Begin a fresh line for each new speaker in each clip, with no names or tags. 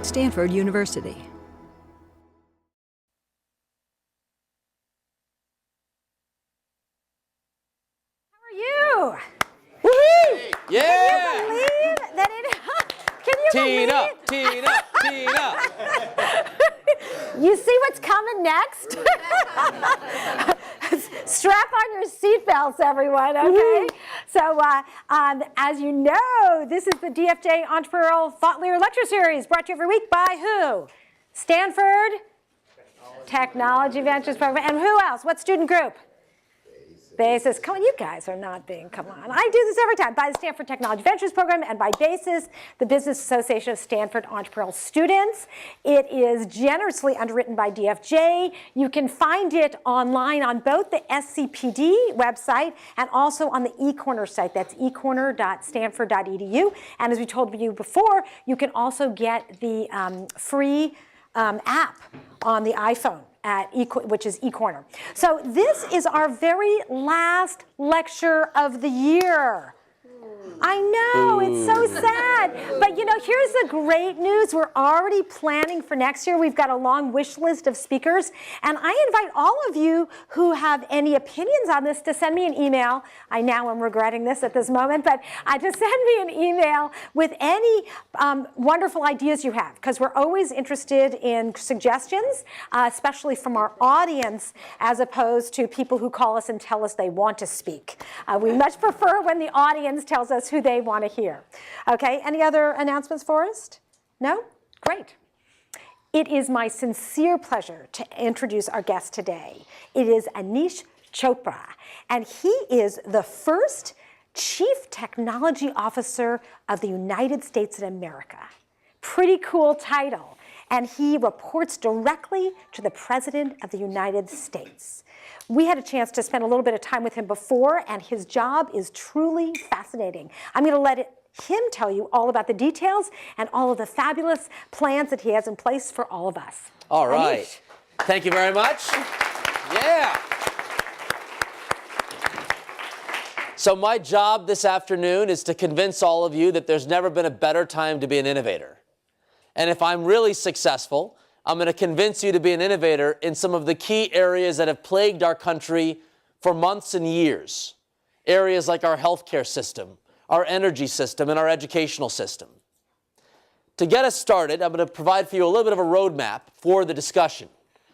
Stanford University.
You.
Woohoo! Yeah!
Can you believe that it? Can you believe?
Tina!
You see what's coming next? Strap on your seatbelts, everyone, okay? So, as you know, this is the DFJ Entrepreneurial Thought Leader Lecture Series, brought to you every week by who? Stanford Technology Ventures Program. And who else? What student group? BASIS. Come on, you guys are not being, come on. I do this every time. By the Stanford Technology Ventures Program and by BASIS, the Business Association of Stanford Entrepreneurial Students. It is generously underwritten by DFJ. You can find it online on both the SCPD website and also on the eCorner site. That's ecorner.stanford.edu. And as we told you before, you can also get the free app on the iPhone, which is eCorner. So this is our very last lecture of the year. I know, it's so sad. But you know, here's the great news. We're already planning for next year. We've got a long wish list of speakers. And I invite all of you who have any opinions on this to send me an email. I now am regretting this at this moment, but to send me an email with any wonderful ideas you have, because we're always interested in suggestions, especially from our audience, as opposed to people who call us and tell us they want to speak. We much prefer when the audience tells us who they want to hear. Okay, any other announcements for us? No? Great. It is my sincere pleasure to introduce our guest today. It is Aneesh Chopra, and he is the first Chief Technology Officer of the United States of America. Pretty cool title. And he reports directly to the President of the United States. We had a chance to spend a little bit of time with him before, and his job is truly fascinating. I'm going to let him tell you all about the details and all of the fabulous plans that he has in place for all of us.
All right.
Aneesh.
Thank you very much. Yeah. So my job this afternoon is to convince all of you that there's never been a better time to be an innovator. And if I'm really successful, I'm going to convince you to be an innovator in some of the key areas that have plagued our country for months and years. Areas like our healthcare system, our energy system, and our educational system. To get us started, I'm going to provide for you a little bit of a roadmap for the discussion.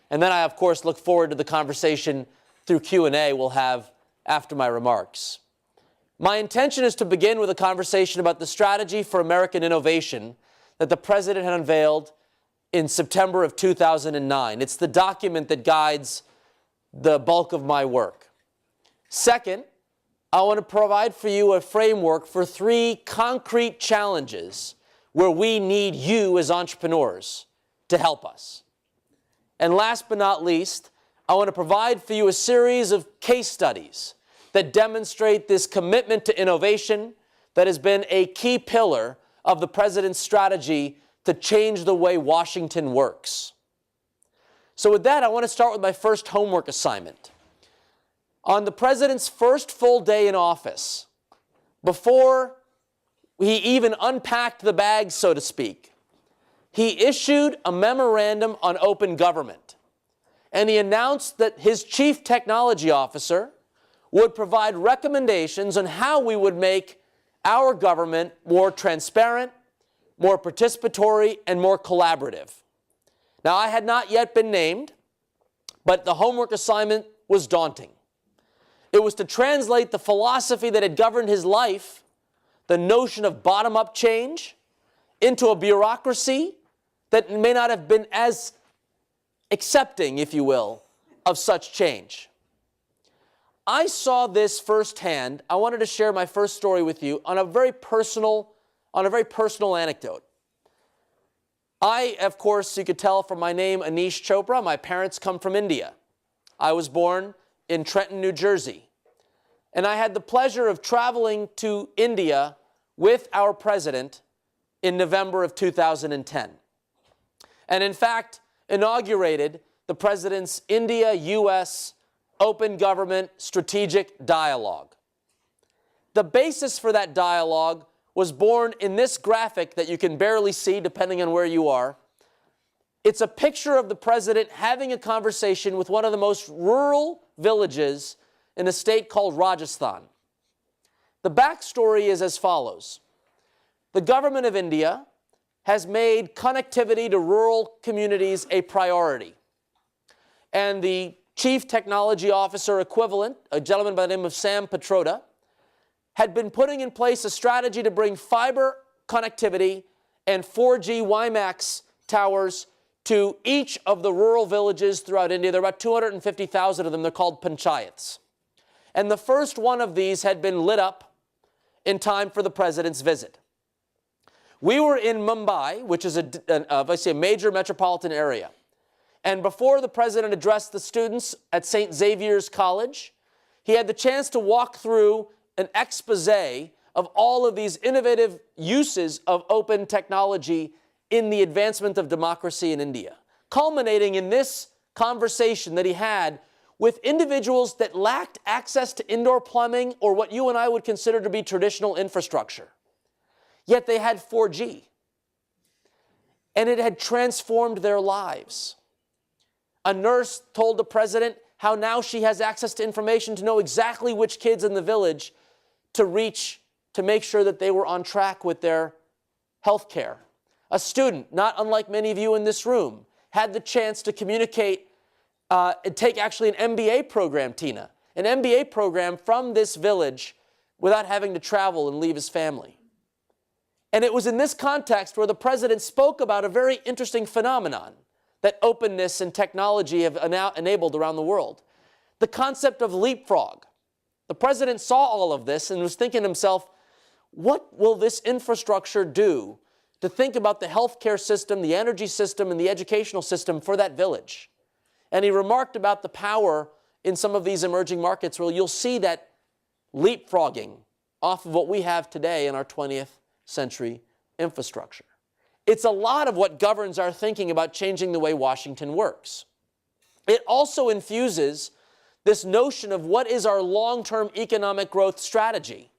And then I, of course, look forward to the conversation through Q&A we'll have after my remarks. My intention is to begin with a conversation about the strategy for American innovation that the President had unveiled in September of 2009. It's the document that guides the bulk of my work. Second, I want to provide for you a framework for 3 concrete challenges where we need you as entrepreneurs to help us. And last but not least, I want to provide for you a series of case studies that demonstrate this commitment to innovation that has been a key pillar of the President's strategy to change the way Washington works. So with that, I want to start with my first homework assignment. On the President's first full day in office, before he even unpacked the bags, so to speak, he issued a memorandum on open government. And he announced that his Chief Technology Officer would provide recommendations on how we would make our government more transparent, more participatory, and more collaborative. Now, I had not yet been named, but the homework assignment was daunting. It was to translate the philosophy that had governed his life, the notion of bottom-up change, into a bureaucracy that may not have been as accepting, if you will, of such change. I saw this firsthand. I wanted to share my first story with you on a very personal anecdote. I, of course, you could tell from my name, Aneesh Chopra, my parents come from India. I was born in Trenton, New Jersey. And I had the pleasure of traveling to India with our president in November of 2010. And in fact, inaugurated the president's India-U.S. Open Government Strategic Dialogue. The basis for that dialogue was born in this graphic that you can barely see depending on where you are. It's a picture of the president having a conversation with one of the most rural villages in a state called Rajasthan. The backstory is as follows. The government of India has made connectivity to rural communities a priority. And the chief technology officer equivalent, a gentleman by the name of Sam Petroda, had been putting in place a strategy to bring fiber connectivity and 4G WiMAX towers to each of the rural villages throughout India. There are about 250,000 of them. They're called panchayats. And the first one of these had been lit up in time for the president's visit. We were in Mumbai, which is a major metropolitan area. And before the president addressed the students at St. Xavier's College, he had the chance to walk through an expose of all of these innovative uses of open technology in the advancement of democracy in India, culminating in this conversation that he had with individuals that lacked access to indoor plumbing or what you and I would consider to be traditional infrastructure. Yet they had 4G, and it had transformed their lives. A nurse told the president how now she has access to information to know exactly which kids in the village to reach to make sure that they were on track with their health care. A student, not unlike many of you in this room, had the chance to communicate and take actually an MBA program, Tina, an MBA program from this village without having to travel and leave his family. And it was in this context where the president spoke about a very interesting phenomenon that openness and technology have now enabled around the world. The concept of leapfrog. The president saw all of this and was thinking to himself, what will this infrastructure do to think about the healthcare system, the energy system, and the educational system for that village? And he remarked about the power in some of these emerging markets where you'll see that leapfrogging off of what we have today in our 20th century infrastructure. It's a lot of what governs our thinking about changing the way Washington works. It also infuses this notion of what is our long-term economic growth strategy.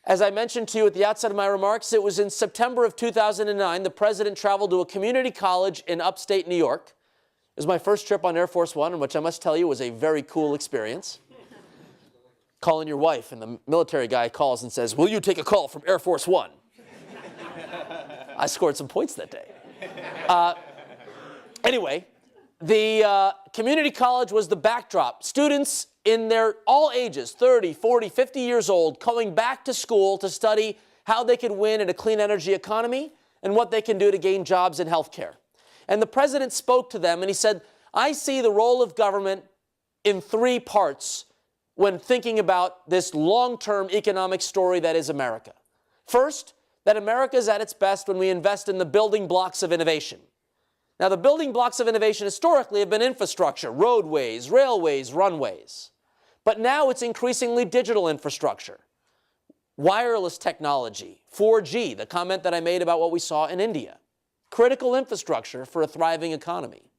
As I mentioned to you at the outset of my remarks, it was in September of 2009, the president traveled to a community college in upstate New York. It was my first trip on Air Force One, which I must tell you was a very cool experience. Calling your wife, and the military guy calls and says, "Will you take a call from Air Force One?" I scored some points that day. Anyway, the community college was the backdrop. Students in their all ages, 30, 40, 50 years old, going back to school to study how they could win in a clean energy economy and what they can do to gain jobs in healthcare. And the president spoke to them and he said, I see the role of government in three parts when thinking about this long-term economic story that is America. First, that America is at its best when we invest in the building blocks of innovation. Now, the building blocks of innovation historically have been infrastructure, roadways, railways, runways. But now it's increasingly digital infrastructure, wireless technology, 4G, the comment that I made about what we saw in India, critical infrastructure for a thriving economy.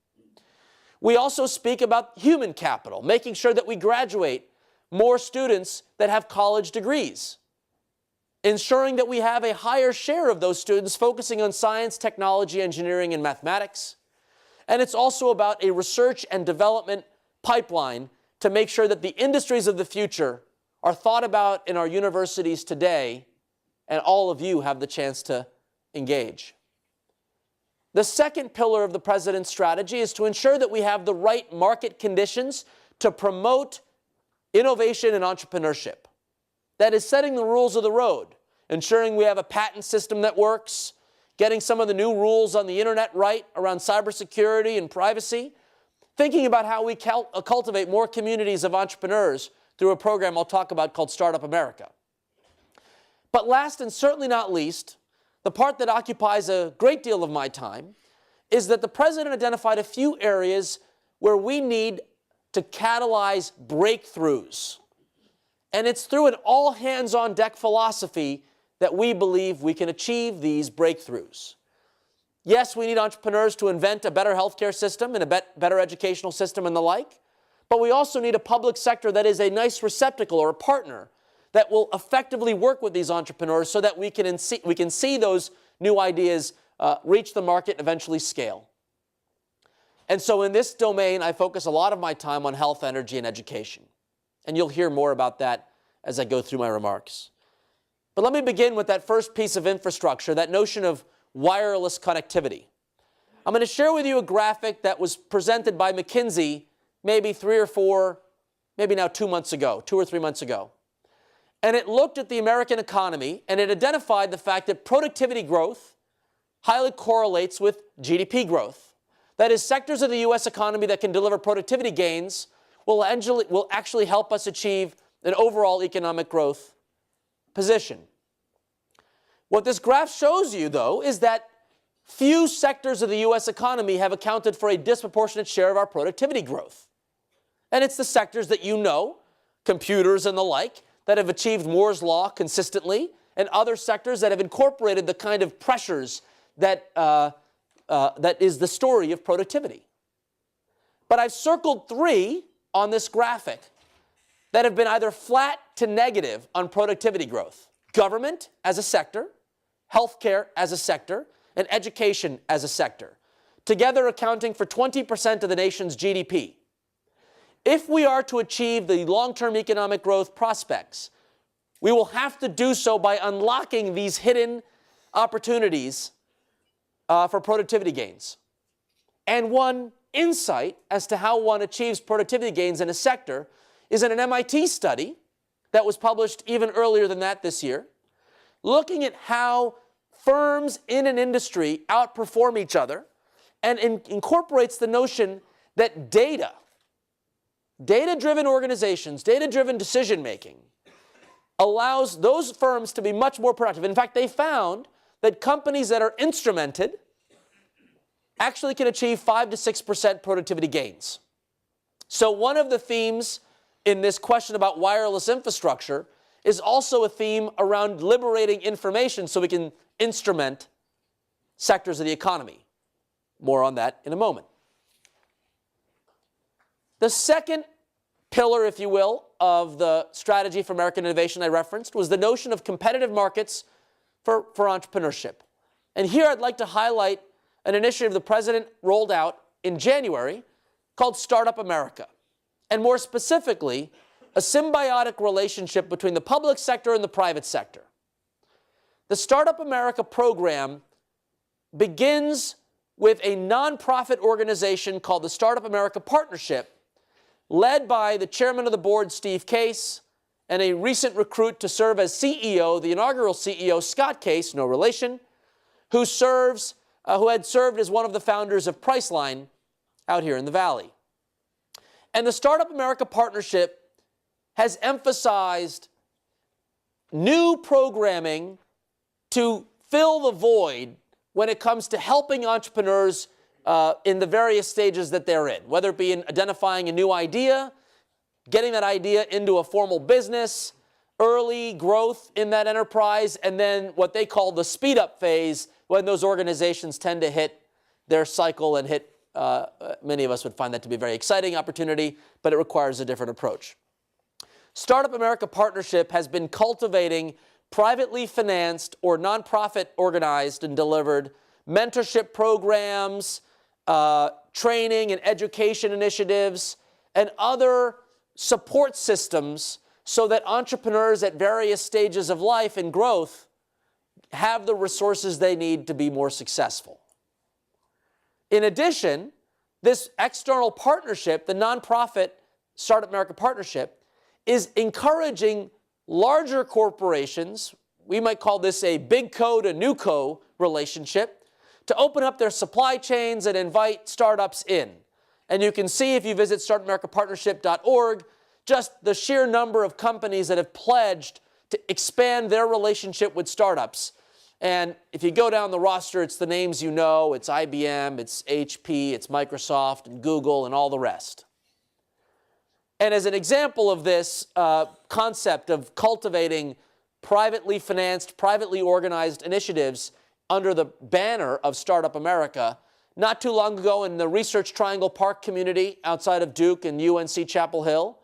We also speak about human capital, making sure that we graduate more students that have college degrees, ensuring that we have a higher share of those students focusing on science, technology, engineering, and mathematics. And it's also about a research and development pipeline to make sure that the industries of the future are thought about in our universities today, and all of you have the chance to engage. The second pillar of the president's strategy is to ensure that we have the right market conditions to promote innovation and entrepreneurship. That is setting the rules of the road, ensuring we have a patent system that works, getting some of the new rules on the internet right around cybersecurity and privacy, thinking about how we cultivate more communities of entrepreneurs through a program I'll talk about called Startup America. But last and certainly not least, the part that occupies a great deal of my time is that the president identified a few areas where we need to catalyze breakthroughs. And it's through an all-hands-on-deck philosophy that we believe we can achieve these breakthroughs. Yes, we need entrepreneurs to invent a better healthcare system and a better educational system and the like, but we also need a public sector that is a nice receptacle or a partner that will effectively work with these entrepreneurs so that we can see those new ideas reach the market and eventually scale. And so in this domain, I focus a lot of my time on health, energy, and education. And you'll hear more about that as I go through my remarks. But let me begin with that first piece of infrastructure, that notion of wireless connectivity. I'm going to share with you a graphic that was presented by McKinsey maybe 3 or 4, maybe now 2 months ago, 2 or 3 months ago. And it looked at the American economy, and it identified the fact that productivity growth highly correlates with GDP growth. That is, sectors of the U.S. economy that can deliver productivity gains will actually help us achieve an overall economic growth position. What this graph shows you, though, is that few sectors of the U.S. economy have accounted for a disproportionate share of our productivity growth. And it's the sectors that you know, computers and the like, that have achieved Moore's Law consistently, and other sectors that have incorporated the kind of pressures that is the story of productivity. But I've circled 3 on this graphic that have been either flat to negative on productivity growth. Government as a sector, healthcare as a sector, and education as a sector, together accounting for 20% of the nation's GDP. If we are to achieve the long-term economic growth prospects, we will have to do so by unlocking these hidden opportunities for productivity gains. And one insight as to how one achieves productivity gains in a sector is in an MIT study that was published even earlier than that this year, looking at how firms in an industry outperform each other, and incorporates the notion that data-driven organizations, data-driven decision-making, allows those firms to be much more productive. In fact, they found that companies that are instrumented actually can achieve 5 to 6% productivity gains. So one of the themes in this question about wireless infrastructure is also a theme around liberating information so we can instrument sectors of the economy. More on that in a moment. The second pillar, if you will, of the strategy for American innovation I referenced was the notion of competitive markets for entrepreneurship. And here I'd like to highlight an initiative the President rolled out in January called Startup America. And more specifically, a symbiotic relationship between the public sector and the private sector. The Startup America program begins with a nonprofit organization called the Startup America Partnership, led by the chairman of the board, Steve Case, and a recent recruit to serve as CEO, the inaugural CEO, Scott Case, no relation, who had served as one of the founders of Priceline out here in the Valley. And the Startup America Partnership has emphasized new programming to fill the void when it comes to helping entrepreneurs in the various stages that they're in, whether it be in identifying a new idea, getting that idea into a formal business, early growth in that enterprise, and then what they call the speed-up phase when those organizations tend to hit their cycle and hit, many of us would find that to be a very exciting opportunity, but it requires a different approach. Startup America Partnership has been cultivating privately financed or nonprofit organized and delivered mentorship programs, training and education initiatives, and other support systems so that entrepreneurs at various stages of life and growth have the resources they need to be more successful. In addition, this external partnership, the nonprofit Startup America Partnership, is encouraging larger corporations, we might call this a big co to new co relationship, to open up their supply chains and invite startups in. And you can see if you visit startupamericapartnership.org just the sheer number of companies that have pledged to expand their relationship with startups. And if you go down the roster, it's the names you know, it's IBM, it's HP, it's Microsoft, and Google, and all the rest. And as an example of this concept of cultivating privately financed, privately organized initiatives under the banner of Startup America, not too long ago in the Research Triangle Park community outside of Duke and UNC Chapel Hill,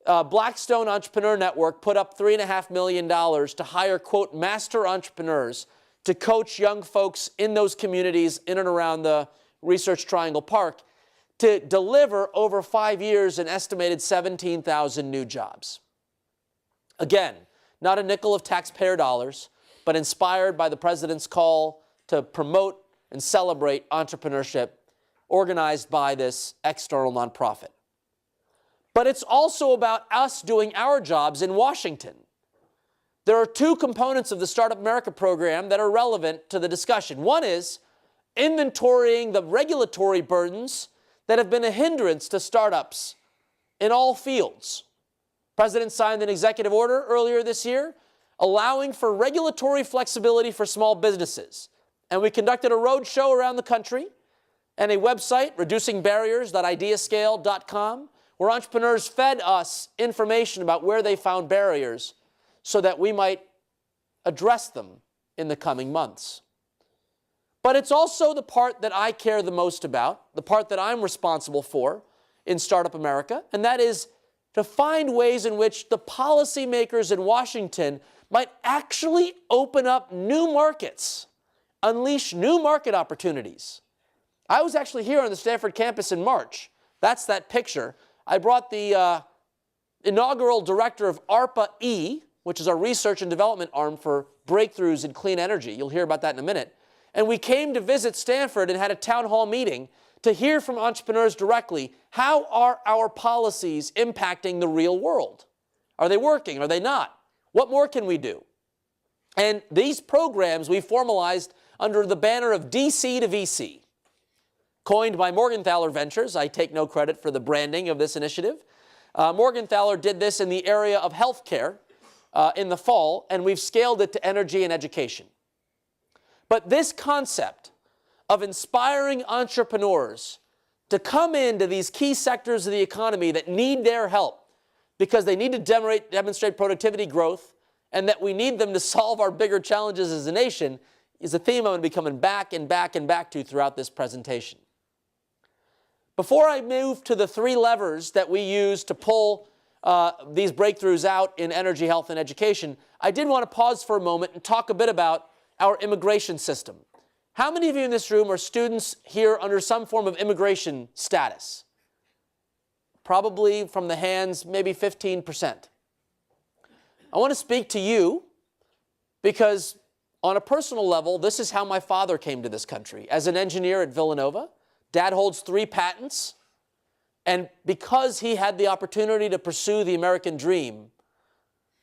Blackstone Entrepreneur Network put up $3.5 million to hire, quote, master entrepreneurs to coach young folks in those communities in and around the Research Triangle Park to deliver over 5 years an estimated 17,000 new jobs. Again, not a nickel of taxpayer dollars, but inspired by the president's call to promote and celebrate entrepreneurship organized by this external nonprofit. But it's also about us doing our jobs in Washington. There are two components of the Startup America program that are relevant to the discussion. One is inventorying the regulatory burdens that have been a hindrance to startups in all fields. The President signed an executive order earlier this year allowing for regulatory flexibility for small businesses. And we conducted a road show around the country and a website, reducingbarriers.ideascale.com, where entrepreneurs fed us information about where they found barriers so that we might address them in the coming months. But it's also the part that I care the most about, the part that I'm responsible for in Startup America, and that is to find ways in which the policymakers in Washington might actually open up new markets, unleash new market opportunities. I was actually here on the Stanford campus in March. That's that picture. I brought the inaugural director of ARPA-E, which is our research and development arm for breakthroughs in clean energy. You'll hear about that in a minute. And we came to visit Stanford and had a town hall meeting to hear from entrepreneurs directly, how are our policies impacting the real world? Are they working? Are they not? What more can we do? And these programs we formalized under the banner of DC to VC. Coined by Morgenthaler Ventures, I take no credit for the branding of this initiative. Morgenthaler did this in the area of healthcare in the fall, and we've scaled it to energy and education. But this concept of inspiring entrepreneurs to come into these key sectors of the economy that need their help because they need to demonstrate productivity growth and that we need them to solve our bigger challenges as a nation is a theme I'm going to be coming back and back and back to throughout this presentation. Before I move to the three levers that we use to pull these breakthroughs out in energy, health, and education, I did want to pause for a moment and talk a bit about our immigration system. How many of you in this room are students here under some form of immigration status? Probably from the hands, maybe 15%. I want to speak to you because on a personal level, this is how my father came to this country. As an engineer at Villanova, Dad holds 3 patents, and because he had the opportunity to pursue the American dream,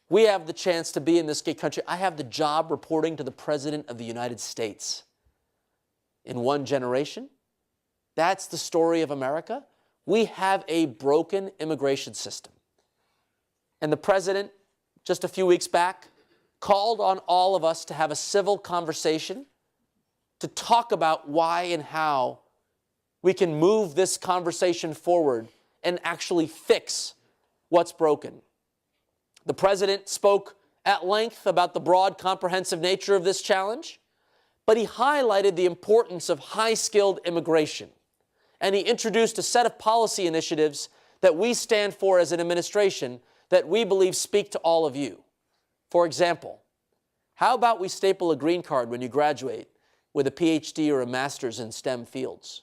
we have the chance to be in this great country. I have the job reporting to the President of the United States. In one generation, that's the story of America. We have a broken immigration system. And the President, just a few weeks back, called on all of us to have a civil conversation to talk about why and how we can move this conversation forward and actually fix what's broken. The President spoke at length about the broad, comprehensive nature of this challenge, but he highlighted the importance of high-skilled immigration, and he introduced a set of policy initiatives that we stand for as an administration that we believe speak to all of you. For example, how about we staple a green card when you graduate with a PhD or a master's in STEM fields?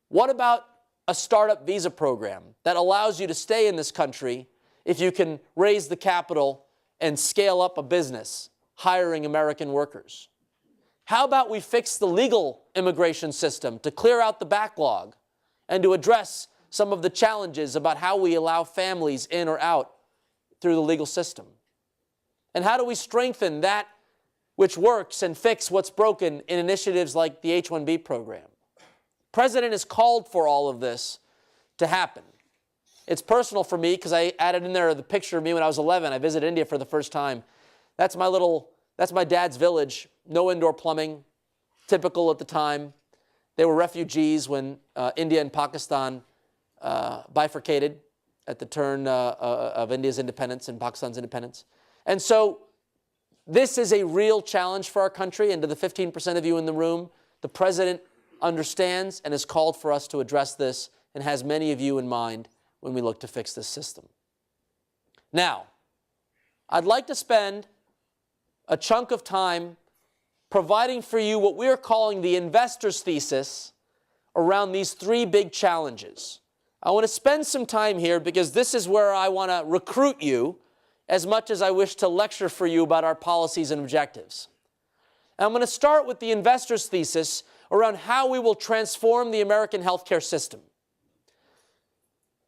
What about a startup visa program that allows you to stay in this country if you can raise the capital and scale up a business, hiring American workers? How about we fix the legal immigration system to clear out the backlog and to address some of the challenges about how we allow families in or out through the legal system? And how do we strengthen that which works and fix what's broken in initiatives like the H-1B program? The President has called for all of this to happen. It's personal for me because I added in there the picture of me when I was 11. I visited India for the first time. That's my dad's village. No indoor plumbing, typical at the time. They were refugees when India and Pakistan bifurcated at the turn of India's independence and Pakistan's independence. And so this is a real challenge for our country, and to the 15% of you in the room, the President understands and has called for us to address this and has many of you in mind when we look to fix this system. Now, I'd like to spend a chunk of time providing for you what we're calling the investor's thesis around these three big challenges. I want to spend some time here because this is where I want to recruit you as much as I wish to lecture for you about our policies and objectives. And I'm going to start with the investor's thesis around how we will transform the American healthcare system.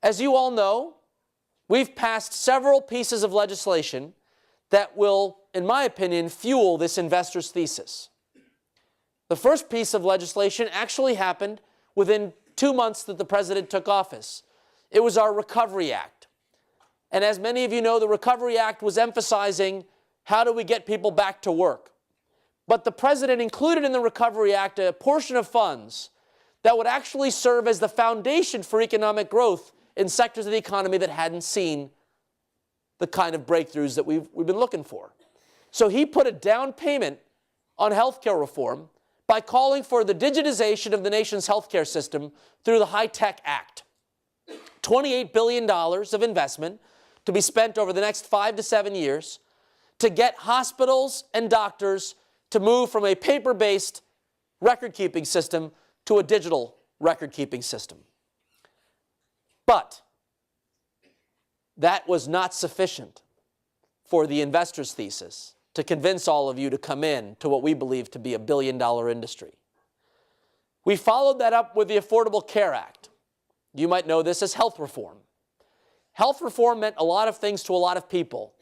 As you all know, we've passed several pieces of legislation that will, in my opinion, fuel this investor's thesis. The first piece of legislation actually happened within 2 months that the president took office. It was our Recovery Act. And as many of you know, the Recovery Act was emphasizing how do we get people back to work. But the president included in the Recovery Act a portion of funds that would actually serve as the foundation for economic growth in sectors of the economy that hadn't seen the kind of breakthroughs that we've been looking for. So he put a down payment on healthcare reform by calling for the digitization of the nation's healthcare system through the HITECH Act. $28 billion of investment to be spent over the next 5 to 7 years to get hospitals and doctors to move from a paper-based record-keeping system to a digital record-keeping system. But that was not sufficient for the investor's thesis to convince all of you to come in to what we believe to be a billion-dollar industry. We followed that up with the Affordable Care Act. You might know this as health reform. Health reform meant a lot of things to a lot of people,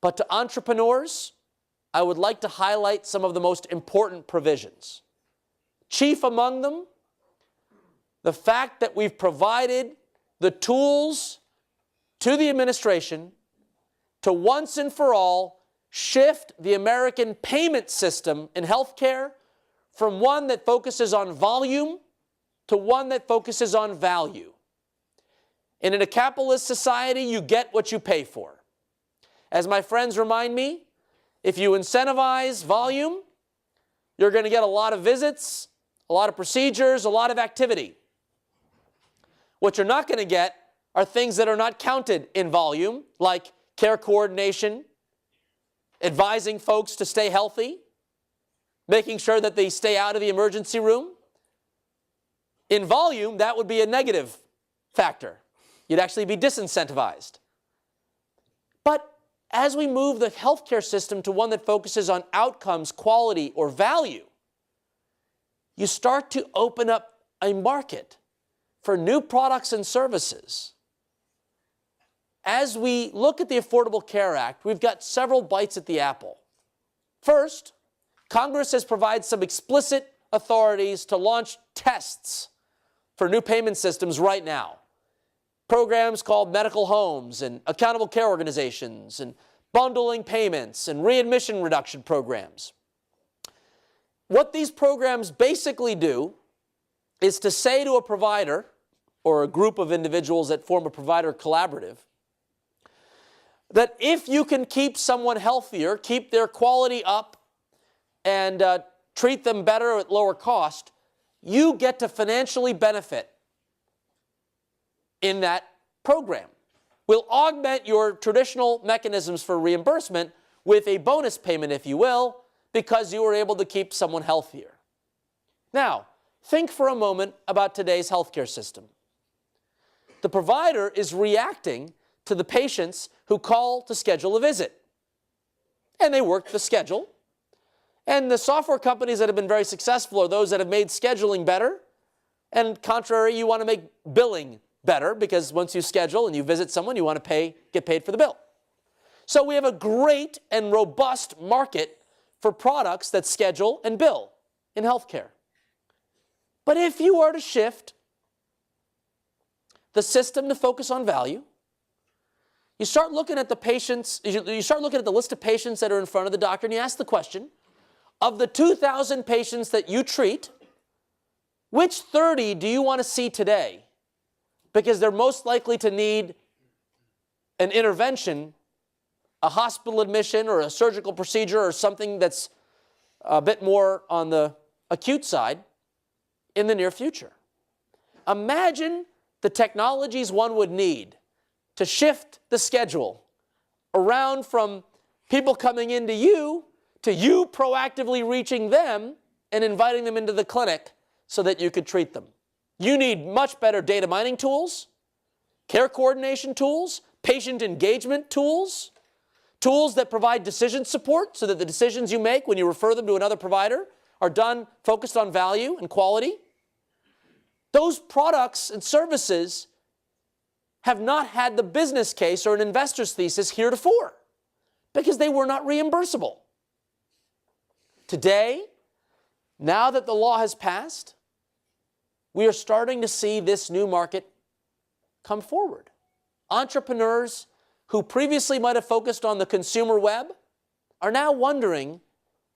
but to entrepreneurs, I would like to highlight some of the most important provisions. Chief among them, the fact that we've provided the tools to the administration to once and for all shift the American payment system in healthcare from one that focuses on volume to one that focuses on value. And in a capitalist society, you get what you pay for. As my friends remind me, if you incentivize volume, you're going to get a lot of visits, a lot of procedures, a lot of activity. What you're not going to get are things that are not counted in volume, like care coordination, advising folks to stay healthy, making sure that they stay out of the emergency room. In volume, that would be a negative factor. You'd actually be disincentivized. But as we move the healthcare system to one that focuses on outcomes, quality, or value, you start to open up a market for new products and services. As we look at the Affordable Care Act, we've got several bites at the apple. First, Congress has provided some explicit authorities to launch tests for new payment systems right now. Programs called medical homes and accountable care organizations and bundling payments and readmission reduction programs. What these programs basically do is to say to a provider or a group of individuals that form a provider collaborative that if you can keep someone healthier, keep their quality up, and treat them better at lower cost, you get to financially benefit in that program. We'll augment your traditional mechanisms for reimbursement with a bonus payment, if you will, because you were able to keep someone healthier. Now, think for a moment about today's healthcare system. The provider is reacting to the patients who call to schedule a visit. And they work the schedule. And the software companies that have been very successful are those that have made scheduling better. And contrary, you want to make billing better because once you schedule and you visit someone, you want to get paid for the bill. So we have a great and robust market for products that schedule and bill in healthcare. But if you are to shift the system to focus on value, you start looking at the patients, you start looking at the list of patients that are in front of the doctor, and you ask the question, of the 2,000 patients that you treat, which 30 do you want to see today? Because they're most likely to need an intervention, a hospital admission or a surgical procedure or something that's a bit more on the acute side in the near future. Imagine the technologies one would need to shift the schedule around from people coming into you to you proactively reaching them and inviting them into the clinic so that you could treat them. You need much better data mining tools, care coordination tools, patient engagement tools, tools that provide decision support so that the decisions you make when you refer them to another provider are done focused on value and quality. Those products and services have not had the business case or an investor's thesis heretofore because they were not reimbursable. Today, now that the law has passed, we are starting to see this new market come forward. Entrepreneurs who previously might have focused on the consumer web are now wondering,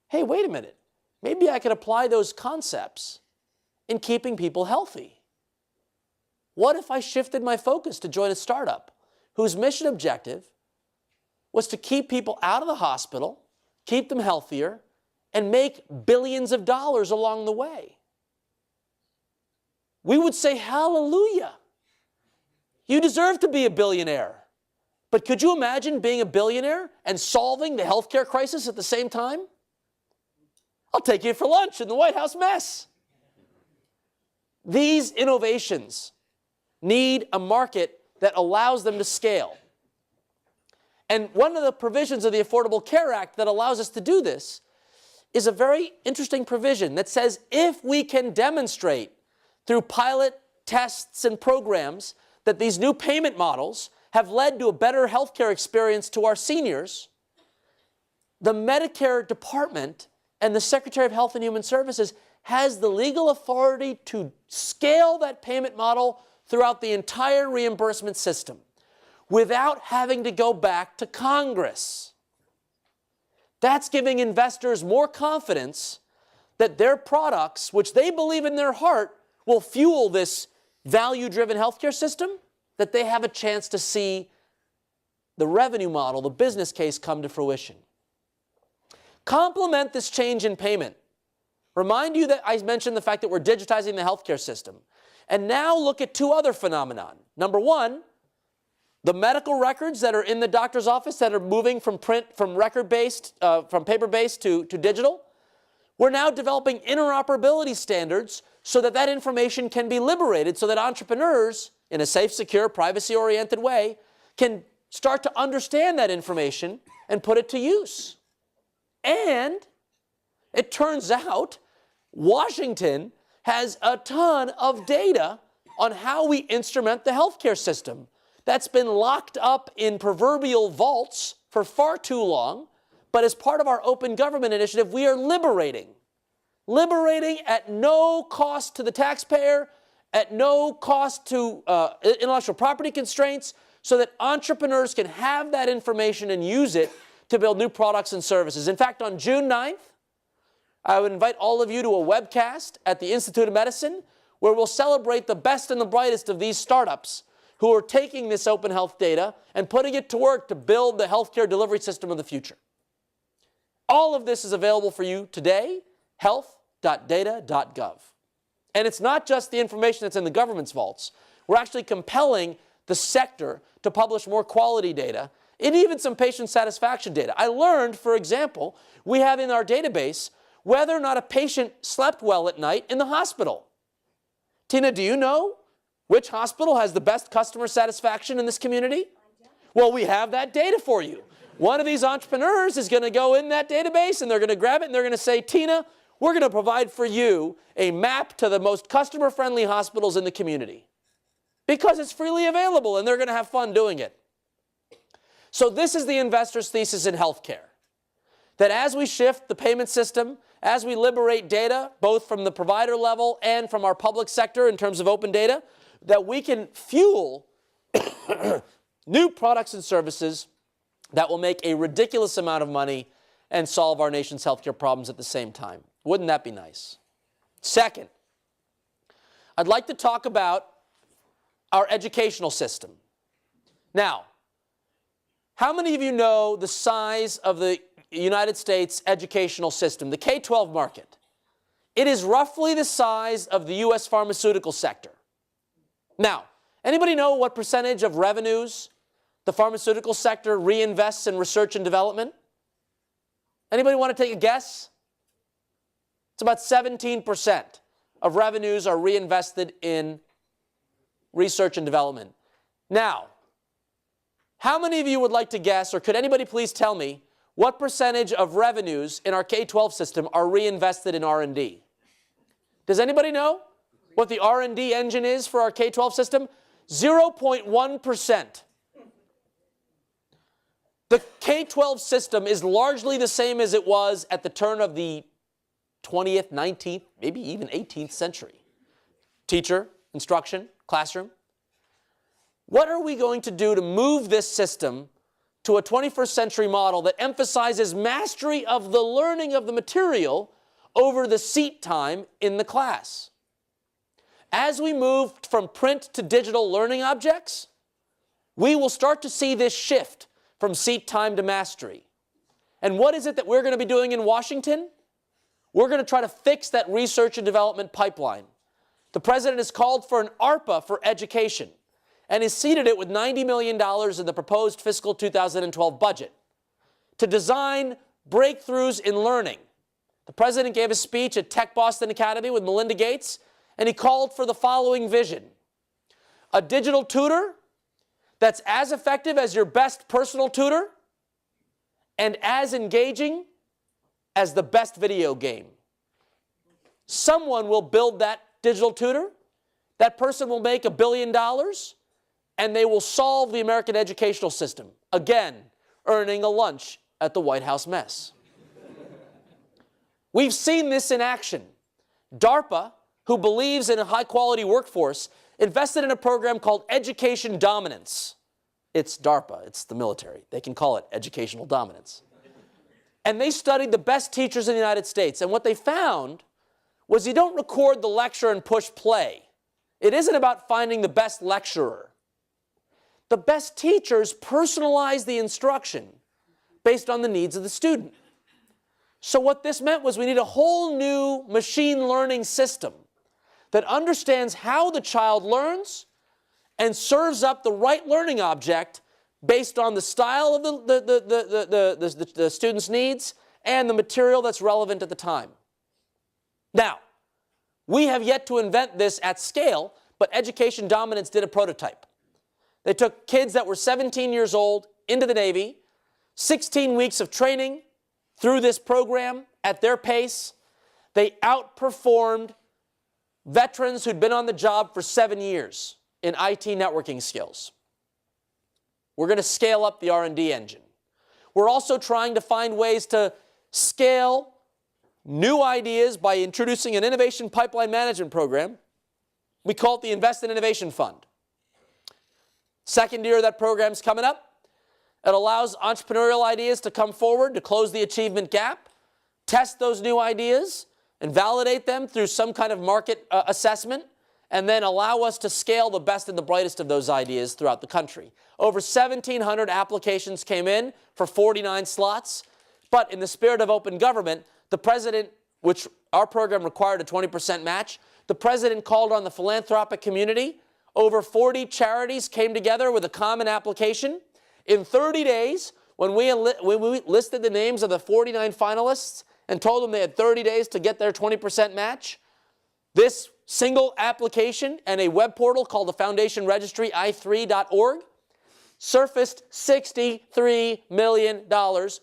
hey, wait a minute, maybe I could apply those concepts in keeping people healthy. What if I shifted my focus to join a startup whose mission objective was to keep people out of the hospital, keep them healthier, and make billions of dollars along the way? We would say, hallelujah. You deserve to be a billionaire. But could you imagine being a billionaire and solving the healthcare crisis at the same time? I'll take you for lunch in the White House mess. These innovations need a market that allows them to scale. And one of the provisions of the Affordable Care Act that allows us to do this is a very interesting provision that says if we can demonstrate through pilot tests and programs that these new payment models have led to a better healthcare experience to our seniors, the Medicare Department and the Secretary of Health and Human Services has the legal authority to scale that payment model throughout the entire reimbursement system without having to go back to Congress. That's giving investors more confidence that their products, which they believe in their heart, will fuel this value-driven healthcare system, that they have a chance to see the revenue model, the business case come to fruition. Complement this change in payment. Remind you that I mentioned the fact that we're digitizing the healthcare system. And now look at two other phenomena. Number one, the medical records that are in the doctor's office that are moving from record-based, from paper-based to digital. We're now developing interoperability standards so that that information can be liberated so that entrepreneurs, in a safe, secure, privacy-oriented way, can start to understand that information and put it to use. And it turns out Washington has a ton of data on how we instrument the healthcare system that's been locked up in proverbial vaults for far too long, but as part of our open government initiative, we are liberating at no cost to the taxpayer, at no cost to intellectual property constraints, so that entrepreneurs can have that information and use it to build new products and services. In fact, on June 9th, I would invite all of you to a webcast at the Institute of Medicine where we'll celebrate the best and the brightest of these startups who are taking this open health data and putting it to work to build the healthcare delivery system of the future. All of this is available for you today, health.data.gov. And it's not just the information that's in the government's vaults. We're actually compelling the sector to publish more quality data and even some patient satisfaction data. I learned, for example, we have in our database whether or not a patient slept well at night in the hospital. Tina, do you know which hospital has the best customer satisfaction in this community? Well, we have that data for you. One of these entrepreneurs is going to go in that database and they're going to grab it and they're going to say, Tina, we're going to provide for you a map to the most customer-friendly hospitals in the community because it's freely available and they're going to have fun doing it. So this is the investor's thesis in healthcare, that as we shift the payment system, as we liberate data, both from the provider level and from our public sector in terms of open data, that we can fuel new products and services that will make a ridiculous amount of money and solve our nation's healthcare problems at the same time. Wouldn't that be nice? Second, I'd like to talk about our educational system. Now, how many of you know the size of the United States educational system, the K-12 market? It is roughly the size of the U.S. pharmaceutical sector. Now, Anybody know what percentage of revenues the pharmaceutical sector reinvests in research and development? Anybody want to take a guess? It's about 17% of revenues are reinvested in research and development. Now, how many of you would like to guess, or could anybody please tell me, what percentage of revenues in our K-12 system are reinvested in R&D? Does anybody know what the R&D engine is for our K-12 system? 0.1%. The K-12 system is largely the same as it was at the turn of the 20th, 19th, maybe even 18th century. Teacher, instruction, classroom. What are we going to do to move this system to a 21st century model that emphasizes mastery of the learning of the material over the seat time in the class? As we move from print to digital learning objects, we will start to see this shift from seat time to mastery. And what is it that we're going to be doing in Washington? We're going to try to fix that research and development pipeline. The president has called for an ARPA for education and has seeded it with $90 million in the proposed fiscal 2012 budget to design breakthroughs in learning. The president gave a speech at Tech Boston Academy with Melinda Gates, and he called for the following vision: a digital tutor that's as effective as your best personal tutor and as engaging as the best video game. Someone will build that digital tutor. That person will make $1 billion, and they will solve the American educational system. Again, earning a lunch at the White House mess. We've seen this in action. DARPA, who believes in a high-quality workforce, invested in a program called Education Dominance. It's DARPA, it's the military. They can call it educational dominance. And they studied the best teachers in the United States. And what they found was you don't record the lecture and push play. It isn't about finding the best lecturer. The best teachers personalize the instruction based on the needs of the student. So what this meant was we need a whole new machine learning system that understands how the child learns and serves up the right learning object based on the style of the student's needs and the material that's relevant at the time. Now, we have yet to invent this at scale, but Education Dominance did a prototype. They took kids that were 17 years old into the Navy, 16 weeks of training through this program at their pace. They outperformed veterans who'd been on the job for 7 years in IT networking skills. We're going to scale up the R&D engine. We're also trying to find ways to scale new ideas by introducing an innovation pipeline management program. We call it the Invest in Innovation Fund. Second year of that program's coming up. It allows entrepreneurial ideas to come forward to close the achievement gap, test those new ideas, and validate them through some kind of market assessment, and then allow us to scale the best and the brightest of those ideas throughout the country. Over 1,700 applications came in for 49 slots, but in the spirit of open government, the president, which our program required a 20% match, the president called on the philanthropic community. Over 40 charities came together with a common application. In 30 days, when we listed the names of the 49 finalists and told them they had 30 days to get their 20% match, this single application and a web portal called the Foundation Registry, i3.org, surfaced $63 million,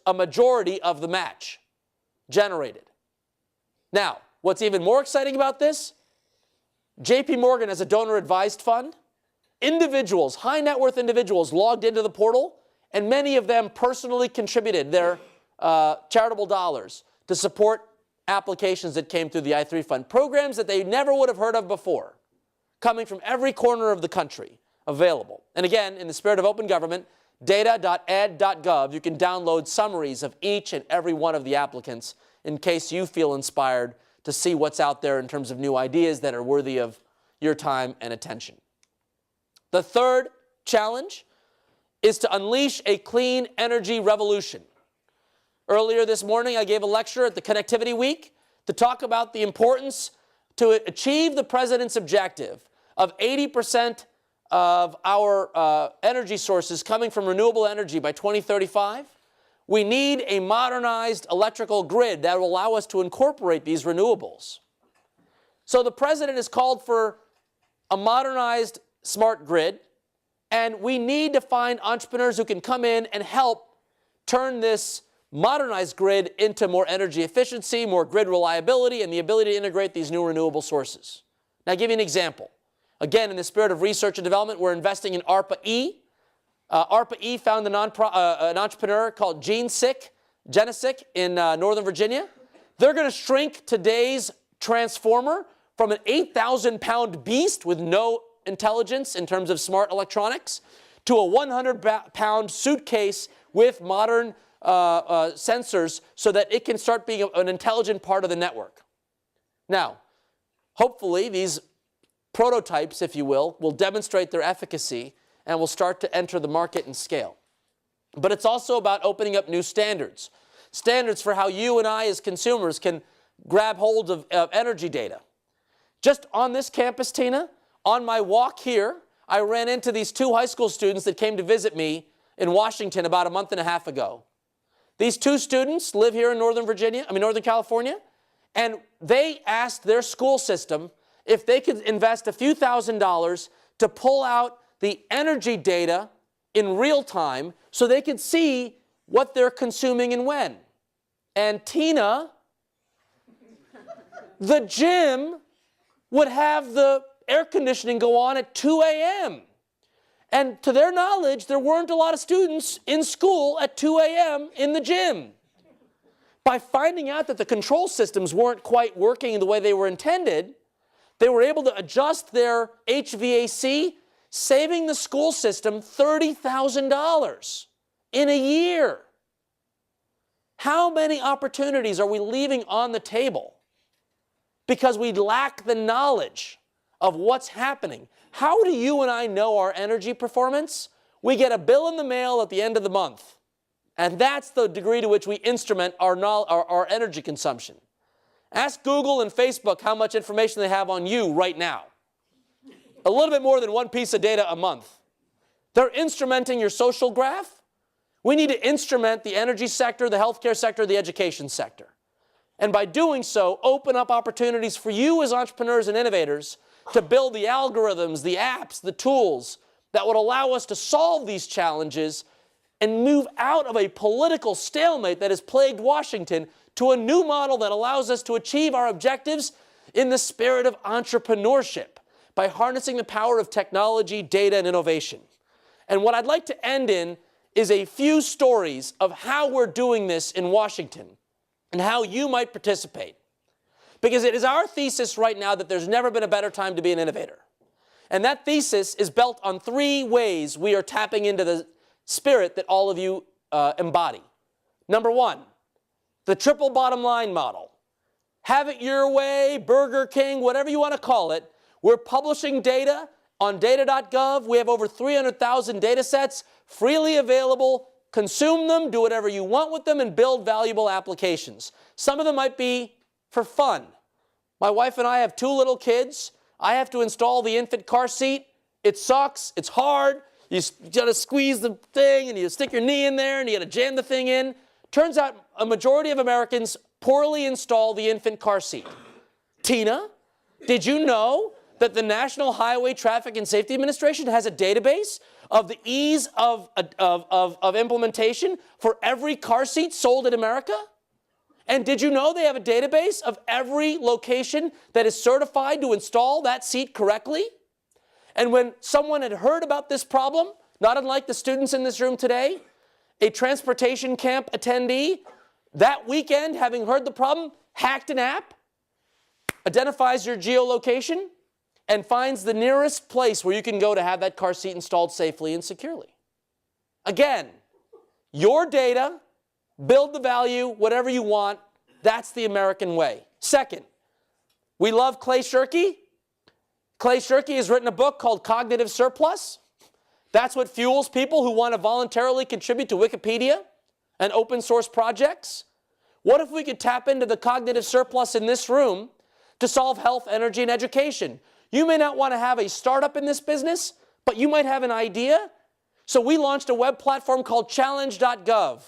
a majority of the match generated. Now, what's even more exciting about this? JP Morgan has a donor-advised fund. Individuals, high net worth individuals, logged into the portal, and many of them personally contributed their charitable dollars to support applications that came through the I3 fund, programs that they never would have heard of before, coming from every corner of the country, available. And again, in the spirit of open government, data.ed.gov, you can download summaries of each and every one of the applicants in case you feel inspired to see what's out there in terms of new ideas that are worthy of your time and attention. The third challenge is to unleash a clean energy revolution. Earlier this morning, I gave a lecture at the Connectivity Week to talk about the importance to achieve the president's objective of 80% of our energy sources coming from renewable energy by 2035. We need a modernized electrical grid that will allow us to incorporate these renewables. So the president has called for a modernized smart grid, and we need to find entrepreneurs who can come in and help turn this modernized grid into more energy efficiency, more grid reliability, and the ability to integrate these new renewable sources. Now, I'll give you an example. Again, in the spirit of research and development, we're investing in ARPA-E. ARPA-E found an entrepreneur called Genesic in Northern Virginia. They're going to shrink today's transformer from an 8,000-pound beast with no intelligence in terms of smart electronics to a 100-pound suitcase with modern sensors so that it can start being an intelligent part of the network. Now, hopefully these prototypes, if you will demonstrate their efficacy and will start to enter the market and scale. But it's also about opening up new standards. Standards for how you and I as consumers can grab hold of energy data. Just on this campus, Tina, on my walk here, I ran into these two high school students that came to visit me in Washington about a month and a half ago. These two students live here in Northern California, and they asked their school system if they could invest a few $1,000s to pull out the energy data in real time so they could see what they're consuming and when. And Tina, the gym would have the air conditioning go on at 2 a.m. And to their knowledge, there weren't a lot of students in school at 2 a.m. in the gym. By finding out that the control systems weren't quite working the way they were intended, they were able to adjust their HVAC, saving the school system $30,000 in a year. How many opportunities are we leaving on the table because we lack the knowledge of what's happening? How do you and I know our energy performance? We get a bill in the mail at the end of the month. And that's the degree to which we instrument our energy consumption. Ask Google and Facebook how much information they have on you right now. A little bit more than one piece of data a month. They're instrumenting your social graph. We need to instrument the energy sector, the healthcare sector, the education sector. And by doing so, open up opportunities for you as entrepreneurs and innovators to build the algorithms, the apps, the tools that would allow us to solve these challenges and move out of a political stalemate that has plagued Washington to a new model that allows us to achieve our objectives in the spirit of entrepreneurship by harnessing the power of technology, data, and innovation. And what I'd like to end in is a few stories of how we're doing this in Washington and how you might participate. Because it is our thesis right now that there's never been a better time to be an innovator. And that thesis is built on three ways we are tapping into the spirit that all of you embody. Number one, the triple bottom line model. Have it your way, Burger King, whatever you want to call it. We're publishing data on data.gov. We have over 300,000 data sets freely available. Consume them, do whatever you want with them, and build valuable applications. Some of them might be for fun. My wife and I have two little kids. I have to install the infant car seat. It sucks. It's hard. You got to squeeze the thing, and you stick your knee in there, and you got to jam the thing in. Turns out a majority of Americans poorly install the infant car seat. Tina, did you know that the National Highway Traffic and Safety Administration has a database of the ease of implementation for every car seat sold in America? And did you know they have a database of every location that is certified to install that seat correctly? And when someone had heard about this problem, not unlike the students in this room today, a transportation camp attendee, that weekend, having heard the problem, hacked an app, identifies your geolocation, and finds the nearest place where you can go to have that car seat installed safely and securely. Again, your data, build the value, whatever you want. That's the American way. Second, we love Clay Shirky. Clay Shirky has written a book called Cognitive Surplus. That's what fuels people who want to voluntarily contribute to Wikipedia and open source projects. What if we could tap into the cognitive surplus in this room to solve health, energy, and education? You may not want to have a startup in this business, but you might have an idea. So we launched a web platform called challenge.gov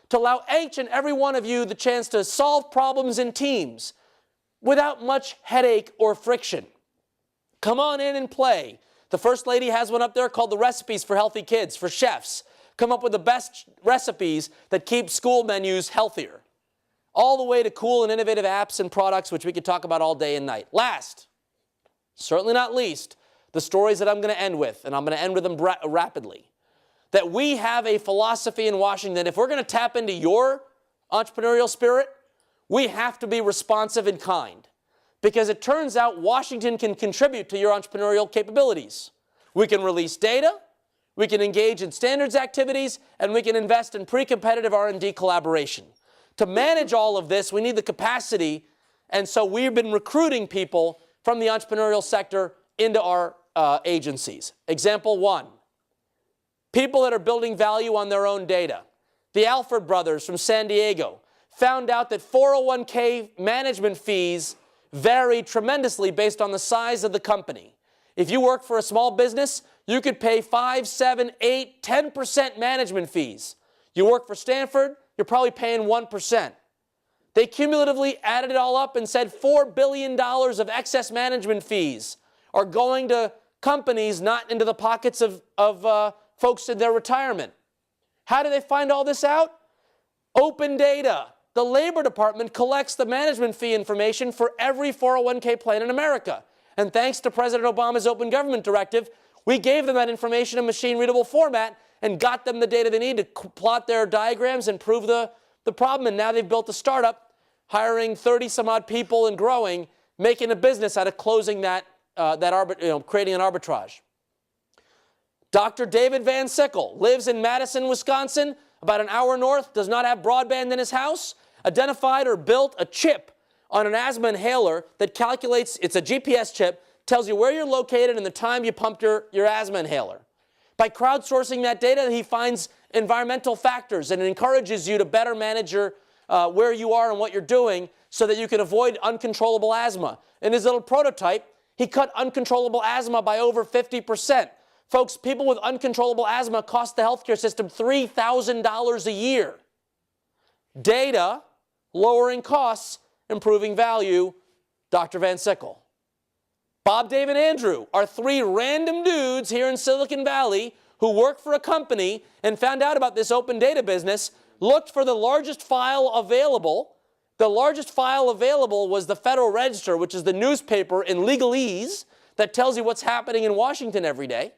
to allow each and every one of you the chance to solve problems in teams without much headache or friction. Come on in and play. The First Lady has one up there called the Recipes for Healthy Kids for chefs. Come up with the best recipes that keep school menus healthier. All the way to cool and innovative apps and products, which we could talk about all day and night. Last, certainly not least, the stories that I'm going to end with, and I'm going to end with them rapidly, that we have a philosophy in Washington. If we're going to tap into your entrepreneurial spirit, we have to be responsive and kind. Because it turns out Washington can contribute to your entrepreneurial capabilities. We can release data, we can engage in standards activities, and we can invest in pre-competitive R&D collaboration. To manage all of this, we need the capacity, and so we've been recruiting people from the entrepreneurial sector into our agencies. Example one, people that are building value on their own data. The Alfred brothers from San Diego found out that 401k management fees vary tremendously based on the size of the company. If you work for a small business, you could pay 5, 7, 8, 10% management fees. You work for Stanford, you're probably paying 1%. They cumulatively added it all up and said $4 billion of excess management fees are going to companies, not into the pockets of folks in their retirement. How do they find all this out? Open data. The Labor Department collects the management fee information for every 401k plan in America. And thanks to President Obama's Open Government Directive, we gave them that information in machine-readable format and got them the data they need to plot their diagrams and prove the problem. And now they've built a startup, hiring 30-some-odd people and growing, making a business out of closing creating an arbitrage. Dr. David Van Sickle lives in Madison, Wisconsin, about an hour north, does not have broadband in his house, identified or built a chip on an asthma inhaler that calculates, it's a GPS chip, tells you where you're located and the time you pumped your asthma inhaler. By crowdsourcing that data, he finds environmental factors and encourages you to better manage where you are and what you're doing so that you can avoid uncontrollable asthma. In his little prototype, he cut uncontrollable asthma by over 50%. Folks, people with uncontrollable asthma cost the healthcare system $3,000 a year. Data, lowering costs, improving value, Dr. Van Sickle. Bob, Dave, and Andrew are three random dudes here in Silicon Valley who work for a company and found out about this open data business, looked for the largest file available. The largest file available was the Federal Register, which is the newspaper in legalese that tells you what's happening in Washington every day.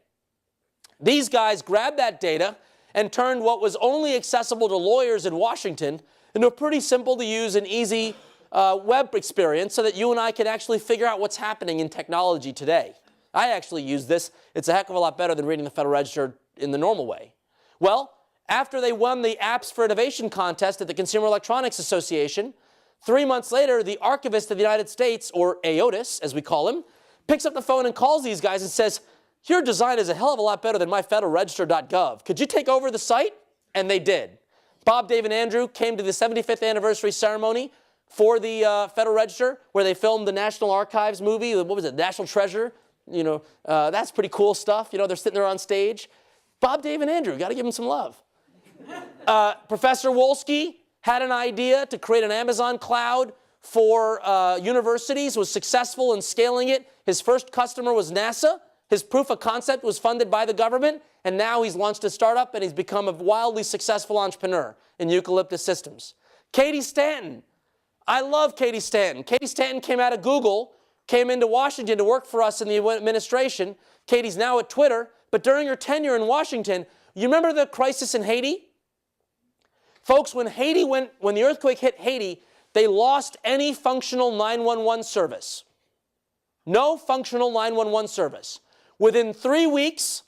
These guys grabbed that data and turned what was only accessible to lawyers in Washington into a pretty simple to use and easy web experience so that you and I can actually figure out what's happening in technology today. I actually use this. It's a heck of a lot better than reading the Federal Register in the normal way. Well, after they won the Apps for Innovation contest at the Consumer Electronics Association, 3 months later, the Archivist of the United States, or AOTIS, as we call him, picks up the phone and calls these guys and says, your design is a hell of a lot better than my federalregister.gov. Could you take over the site? And they did. Bob, Dave, and Andrew came to the 75th anniversary ceremony for the Federal Register, where they filmed the National Archives movie. What was it? National Treasure. You know, that's pretty cool stuff. You know, they're sitting there on stage. Bob, Dave, and Andrew, got to give them some love. Professor Wolski had an idea to create an Amazon cloud for universities, was successful in scaling it. His first customer was NASA. His proof of concept was funded by the government, and now he's launched a startup and he's become a wildly successful entrepreneur in Eucalyptus Systems. Katie Stanton. I love Katie Stanton. Katie Stanton came out of Google, came into Washington to work for us in the administration. Katie's now at Twitter, but during her tenure in Washington, you remember the crisis in Haiti? Folks, when the earthquake hit Haiti, they lost any functional 911 service. No functional 911 service. Within 3 weeks,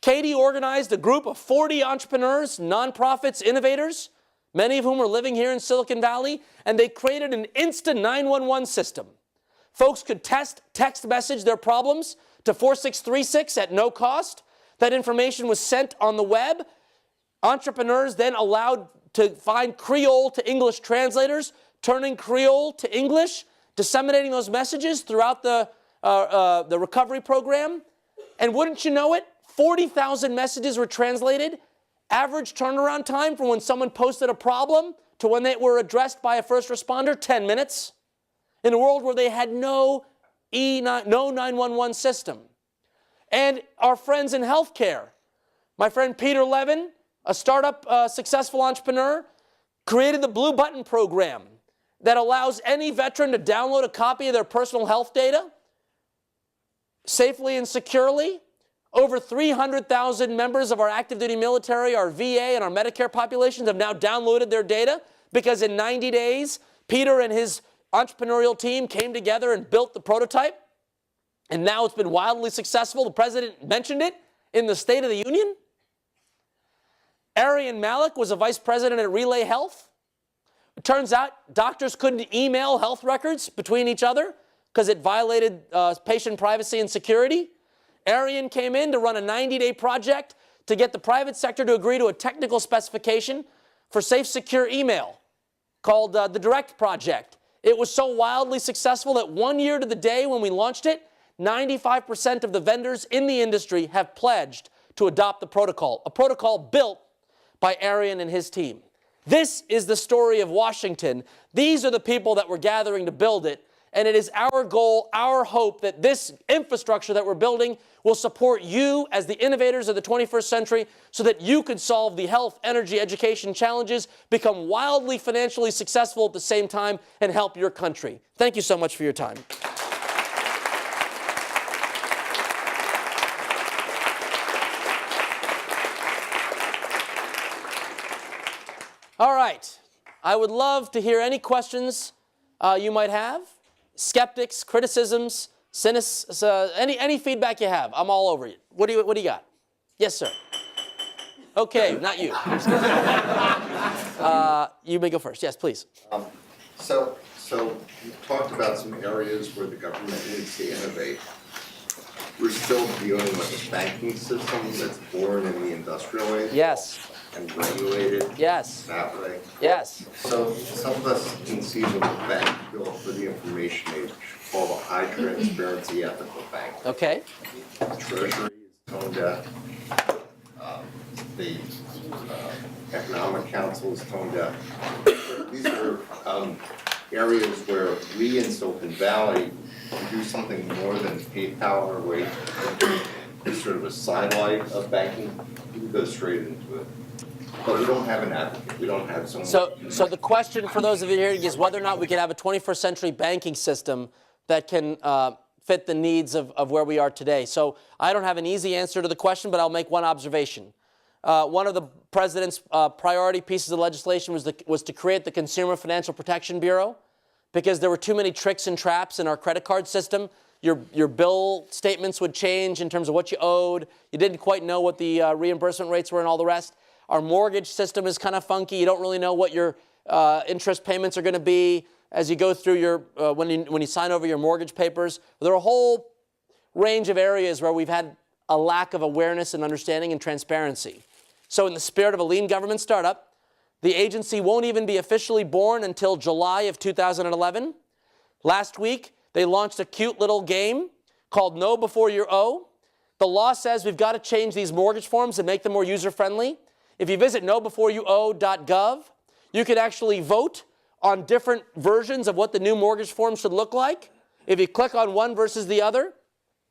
Katie organized a group of 40 entrepreneurs, nonprofits, innovators, many of whom are living here in Silicon Valley, and they created an instant 911 system. Folks could text message their problems to 4636 at no cost. That information was sent on the web. Entrepreneurs then allowed to find Creole to English translators, turning Creole to English, disseminating those messages throughout the recovery program. And wouldn't you know it, 40,000 messages were translated. Average turnaround time from when someone posted a problem to when they were addressed by a first responder, 10 minutes. In a world where they had no 911 system. And our friends in healthcare. My friend Peter Levin, a startup successful entrepreneur, created the Blue Button program that allows any veteran to download a copy of their personal health data safely and securely. Over 300,000 members of our active duty military, our VA, and our Medicare populations have now downloaded their data because in 90 days, Peter and his entrepreneurial team came together and built the prototype. And now it's been wildly successful. The president mentioned it in the State of the Union. Arian Malik was a vice president at Relay Health. It turns out doctors couldn't email health records between each other because it violated patient privacy and security. Arian came in to run a 90-day project to get the private sector to agree to a technical specification for safe, secure email called the Direct Project. It was so wildly successful that 1 year to the day when we launched it, 95% of the vendors in the industry have pledged to adopt the protocol, a protocol built by Arian and his team. This is the story of Washington. These are the people that were gathering to build it. And it is our goal, our hope that this infrastructure that we're building will support you as the innovators of the 21st century so that you can solve the health, energy, education challenges, become wildly financially successful at the same time, and help your country. Thank you so much for your time. All right. I would love to hear any questions you might have. Skeptics, criticisms, any feedback you have. I'm all over it. What do you got? Yes, sir. Okay, not you. You may go first. Yes, please.
So you talked about some areas where the government needs to innovate. We're still dealing with a banking system that's born in the industrial age.
Yes.
And regulated.
Yes.
That way.
Yes.
So some of us conceive of a bank built for the information age called a high transparency ethical bank.
Okay.
The Treasury is tone deaf. The Economic Council is tone deaf. These are areas where we in Silicon Valley can do something more than PayPal or wait. It's sort of a sidelight of banking. You can go straight into it. But we don't have an advocate. We don't have someone.
So the question for those of you here is whether or not we could have a 21st century banking system that can fit the needs of where we are today. So I don't have an easy answer to the question, but I'll make one observation. One of the president's priority pieces of legislation was to create the Consumer Financial Protection Bureau because there were too many tricks and traps in our credit card system. Your bill statements would change in terms of what you owed. You didn't quite know what the reimbursement rates were and all the rest. Our mortgage system is kind of funky. You don't really know what your interest payments are going to be as you go through your when you sign over your mortgage papers. There are a whole range of areas where we've had a lack of awareness and understanding and transparency. So in the spirit of a lean government startup, the agency won't even be officially born until July of 2011. Last week, they launched a cute little game called Know Before You Owe. The law says we've got to change these mortgage forms and make them more user-friendly. If you visit knowbeforeyouowe.gov, you can actually vote on different versions of what the new mortgage form should look like. If you click on one versus the other,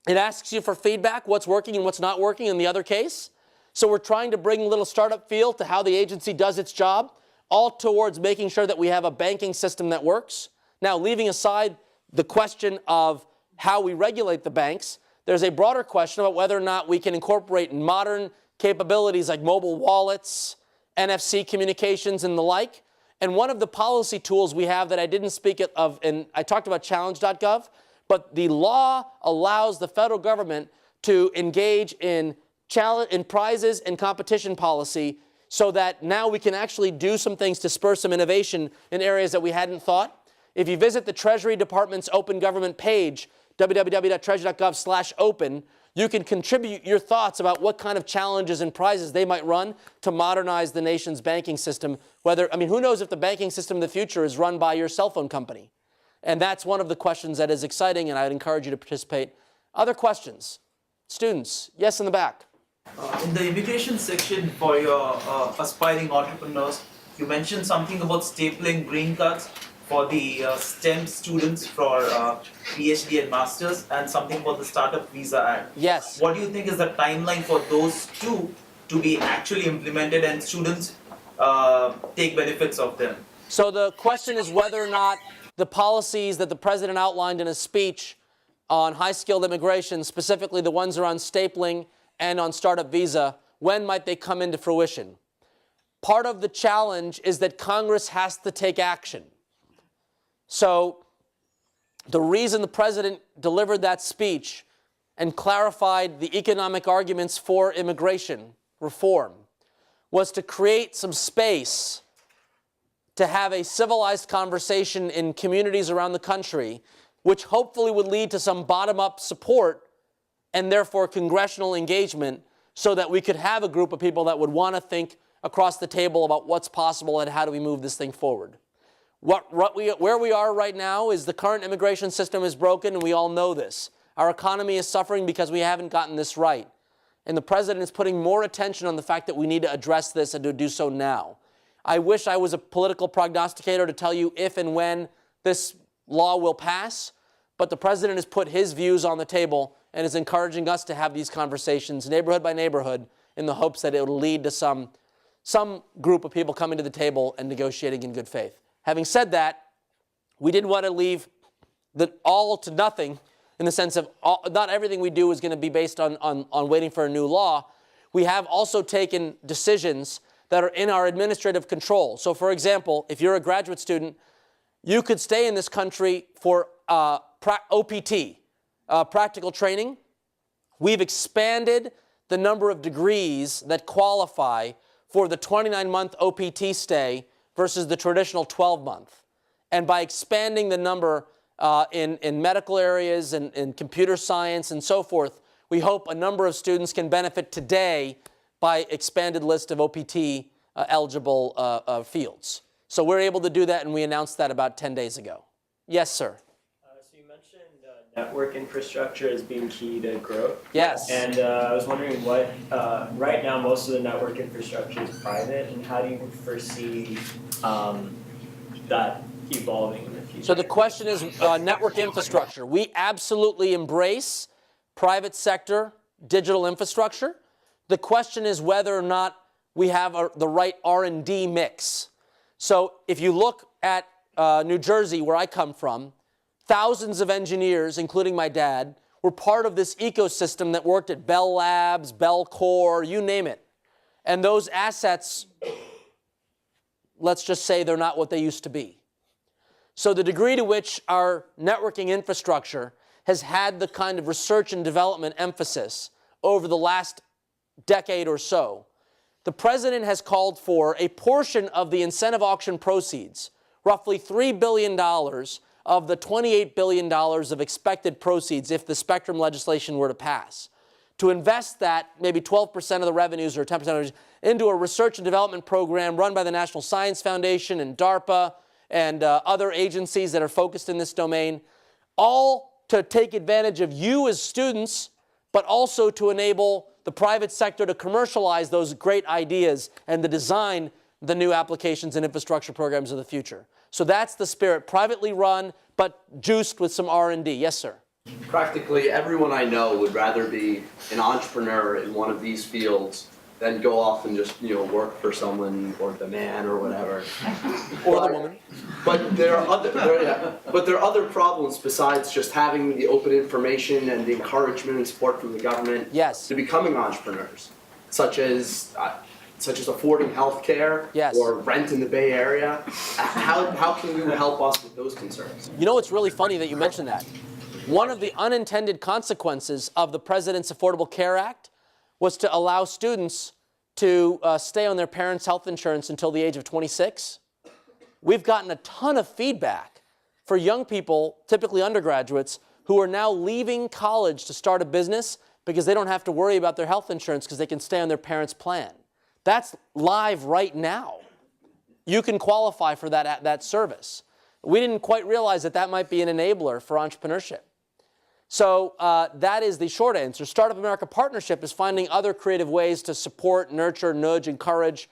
it asks you for feedback, what's working and what's not working in the other case. So we're trying to bring a little startup feel to how the agency does its job, all towards making sure that we have a banking system that works. Now, leaving aside the question of how we regulate the banks, there's a broader question about whether or not we can incorporate modern capabilities like mobile wallets, NFC communications, and the like. And one of the policy tools we have that I didn't speak of, and I talked about challenge.gov, but the law allows the federal government to engage in prizes and competition policy so that now we can actually do some things to spur some innovation in areas that we hadn't thought. If you visit the Treasury Department's open government page, www.treasury.gov/open, you can contribute your thoughts about what kind of challenges and prizes they might run to modernize the nation's banking system. Who knows if the banking system of the future is run by your cell phone company? And that's one of the questions that is exciting, and I'd encourage you to participate. Other questions? students. Yes, in the back.
In the immigration section for your aspiring entrepreneurs, you mentioned something about stapling green cards for the STEM students for PhD and masters, and something about the Startup Visa Act.
Yes.
What do you think is the timeline for those two to be actually implemented and students take benefits of them?
So the question is whether or not the policies that the president outlined in his speech on high-skilled immigration, specifically the ones around stapling and on startup visa, when might they come into fruition? Part of the challenge is that Congress has to take action. So the reason the president delivered that speech and clarified the economic arguments for immigration reform was to create some space to have a civilized conversation in communities around the country, which hopefully would lead to some bottom-up support and therefore congressional engagement, so that we could have a group of people that would want to think across the table about what's possible and how do we move this thing forward. Where we are right now is the current immigration system is broken, and we all know this. Our economy is suffering because we haven't gotten this right. And the president is putting more attention on the fact that we need to address this and to do so now. I wish I was a political prognosticator to tell you if and when this law will pass, but the president has put his views on the table and is encouraging us to have these conversations neighborhood by neighborhood in the hopes that it will lead to some group of people coming to the table and negotiating in good faith. Having said that, we didn't want to leave all to nothing, in the sense of not everything we do is going to be based on waiting for a new law. We have also taken decisions that are in our administrative control. So for example, if you're a graduate student, you could stay in this country for OPT, practical training. We've expanded the number of degrees that qualify for the 29-month OPT stay versus the traditional 12-month. And by expanding the number in medical areas and in computer science and so forth, we hope a number of students can benefit today by expanded list of OPT eligible fields. So we're able to do that, and we announced that about 10 days ago. Yes, sir.
So you mentioned network infrastructure as being key to growth.
Yes.
And I was wondering what, right now most of the network infrastructure is private, and how do you foresee that evolving in the future?
So the question is network infrastructure. We absolutely embrace private sector digital infrastructure. The question is whether or not we have the right R&D mix. So if you look at New Jersey, where I come from, thousands of engineers, including my dad, were part of this ecosystem that worked at Bell Labs, Bell Core, you name it. And those assets, let's just say they're not what they used to be. So the degree to which our networking infrastructure has had the kind of research and development emphasis over the last decade or so, the president has called for a portion of the incentive auction proceeds, roughly $3 billion of the $28 billion of expected proceeds if the spectrum legislation were to pass, to invest that, maybe 12% of the revenues or 10% of the revenues, into a research and development program run by the National Science Foundation and DARPA and other agencies that are focused in this domain, all to take advantage of you as students, but also to enable the private sector to commercialize those great ideas and to design the new applications and infrastructure programs of the future. So that's the spirit, privately run, but juiced with some R&D. Yes, sir.
Practically everyone I know would rather be an entrepreneur in one of these fields than go off and just, work for someone or the man or whatever.
Or the woman.
But there are other problems besides just having the open information and the encouragement and support from the government to becoming entrepreneurs, such as affording health care or rent in the Bay Area. How can you help us with those concerns?
You know, it's really funny that you mentioned that. One of the unintended consequences of the President's Affordable Care Act was to allow students to stay on their parents' health insurance until the age of 26. We've gotten a ton of feedback for young people, typically undergraduates, who are now leaving college to start a business because they don't have to worry about their health insurance because they can stay on their parents' plan. That's live right now. You can qualify for that service. We didn't quite realize that that might be an enabler for entrepreneurship. So that is the short answer. Startup America Partnership is finding other creative ways to support, nurture, nudge, encourage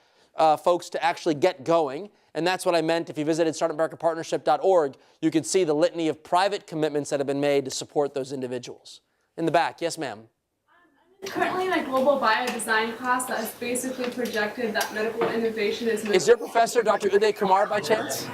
folks to actually get going. And that's what I meant. If you visited startupamericapartnership.org, you can see the litany of private commitments that have been made to support those individuals. In the back, yes, ma'am.
Currently in a global biodesign class that has basically projected that medical innovation is moving.
Is your professor Dr. Uday Kumar by chance?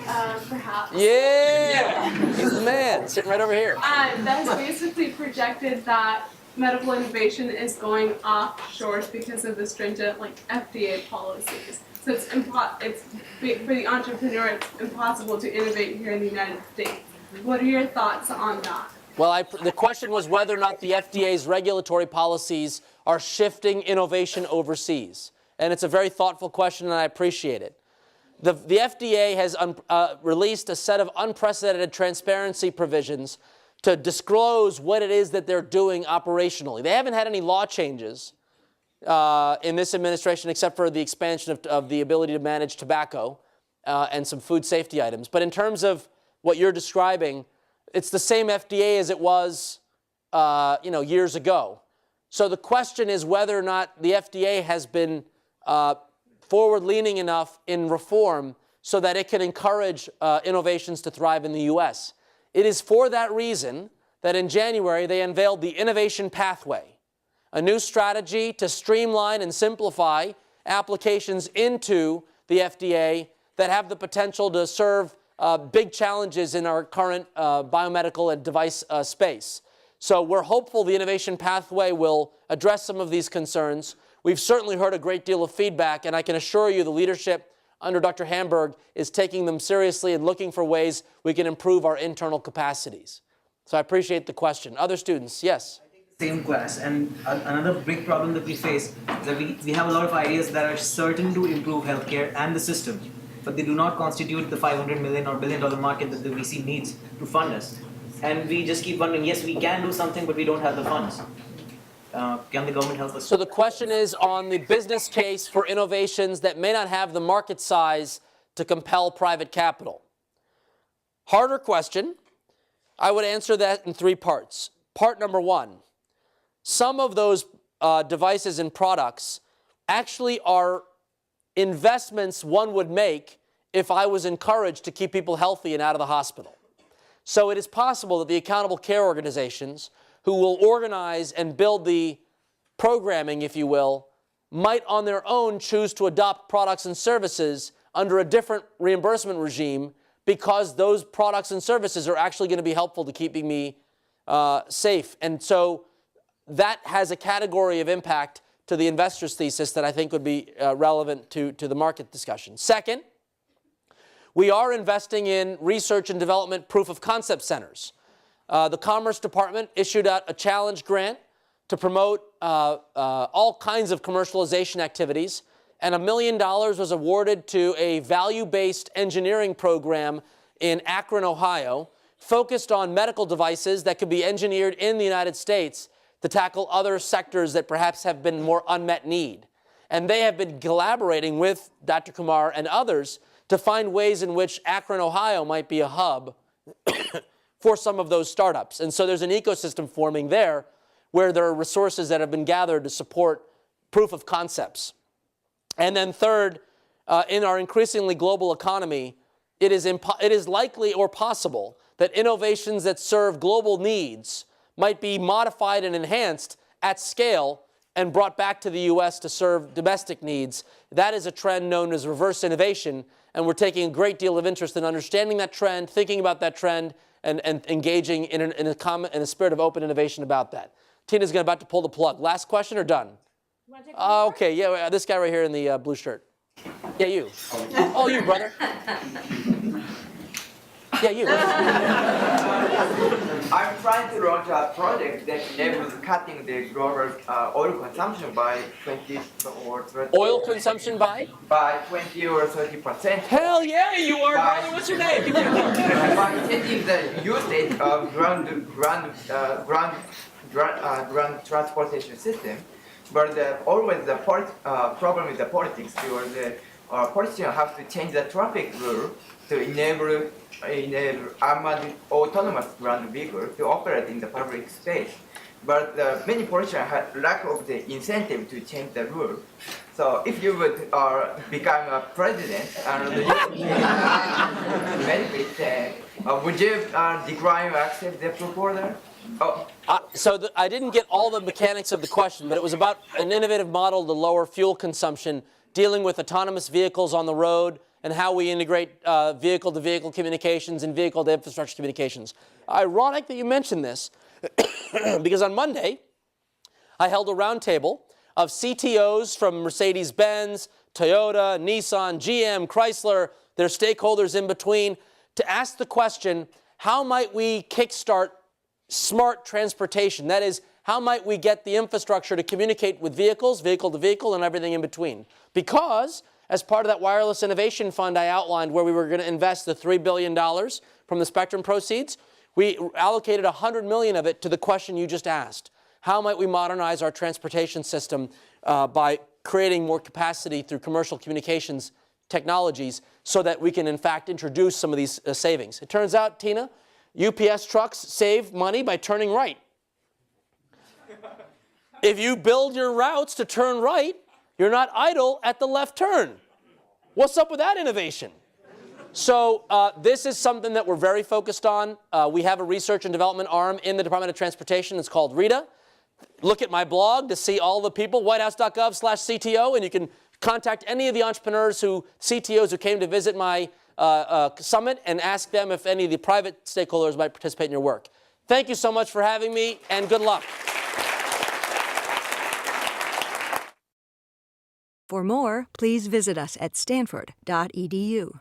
Perhaps.
Yeah! He's the man, sitting right over here.
That has basically projected that medical innovation is going offshore because of the stringent FDA policies. So it's for the entrepreneur, it's impossible to innovate here in the United States. What are your thoughts on that?
Well, the question was whether or not the FDA's regulatory policies are shifting innovation overseas. And it's a very thoughtful question, and I appreciate it. The FDA has released a set of unprecedented transparency provisions to disclose what it is that they're doing operationally. They haven't had any law changes in this administration except for the expansion of the ability to manage tobacco and some food safety items. But in terms of what you're describing, it's the same FDA as it was, years ago. So the question is whether or not the FDA has been forward-leaning enough in reform so that it can encourage innovations to thrive in the U.S. It is for that reason that in January they unveiled the Innovation Pathway, a new strategy to streamline and simplify applications into the FDA that have the potential to serve big challenges in our current biomedical and device space. So we're hopeful the Innovation Pathway will address some of these concerns. We've certainly heard a great deal of feedback, and I can assure you the leadership under Dr. Hamburg is taking them seriously and looking for ways we can improve our internal capacities. So I appreciate the question. Other students, yes?
Same class, and another big problem that we face is that we have a lot of ideas that are certain to improve healthcare and the system, but they do not constitute the $500 million or $1 billion market that the VC needs to fund us. And we just keep wondering, yes, we can do something, but we don't have the funds. Can the government help us?
So the question is on the business case for innovations that may not have the market size to compel private capital. Harder question. I would answer that in three parts. Part number one, some of those devices and products actually are investments one would make if I was encouraged to keep people healthy and out of the hospital. So it is possible that the accountable care organizations who will organize and build the programming, if you will, might on their own choose to adopt products and services under a different reimbursement regime because those products and services are actually going to be helpful to keeping me safe. And so that has a category of impact to the investor's thesis that I think would be relevant to the market discussion. Second, we are investing in research and development proof of concept centers. The Commerce Department issued out a challenge grant to promote all kinds of commercialization activities, and $1 million was awarded to a value-based engineering program in Akron, Ohio, focused on medical devices that could be engineered in the United States to tackle other sectors that perhaps have been more unmet need. And they have been collaborating with Dr. Kumar and others to find ways in which Akron, Ohio might be a hub for some of those startups. And so there's an ecosystem forming there where there are resources that have been gathered to support proof of concepts. And then third, in our increasingly global economy, it is likely or possible that innovations that serve global needs might be modified and enhanced at scale and brought back to the U.S. to serve domestic needs. That is a trend known as reverse innovation, and we're taking a great deal of interest in understanding that trend, thinking about that trend, and engaging in a spirit of open innovation about that. Tina's about to pull the plug. Last question or done?
You want to take one
Okay, yeah, this guy right here in the blue shirt. Yeah, you. Oh, you, brother. Yeah, you.
I'm trying to launch a project that enables cutting the global oil consumption by 20 or 30.
Oil consumption by?
By 20 or 30%.
Hell yeah, you are, brother. What's your name?
By changing the usage of ground transportation system, but always the problem with the politics, because the politicians have to change the traffic rule to enable armored autonomous ground vehicle to operate in the public space. But many politicians had lack of the incentive to change the rule. So if you would become a president and you benefit, would you decline or accept the proposal? Oh.
I didn't get all the mechanics of the question, but it was about an innovative model to lower fuel consumption, dealing with autonomous vehicles on the road, and how we integrate vehicle-to-vehicle communications and vehicle-to-infrastructure communications. Ironic that you mentioned this, because on Monday, I held a roundtable of CTOs from Mercedes-Benz, Toyota, Nissan, GM, Chrysler, their stakeholders in between, to ask the question, how might we kickstart smart transportation? That is, how might we get the infrastructure to communicate with vehicles, vehicle-to-vehicle, and everything in between? Because as part of that wireless innovation fund I outlined, where we were going to invest the $3 billion from the Spectrum proceeds, we allocated $100 million of it to the question you just asked. How might we modernize our transportation system by creating more capacity through commercial communications technologies so that we can, in fact, introduce some of these savings? It turns out, Tina, UPS trucks save money by turning right. If you build your routes to turn right, you're not idle at the left turn. What's up with that innovation? So this is something that we're very focused on. We have a research and development arm in the Department of Transportation. It's called RITA. Look at my blog to see all the people, whitehouse.gov/CTO, and you can contact any of the CTOs who came to visit my summit and ask them if any of the private stakeholders might participate in your work. Thank you so much for having me, and good luck.
For more, please visit us at stanford.edu.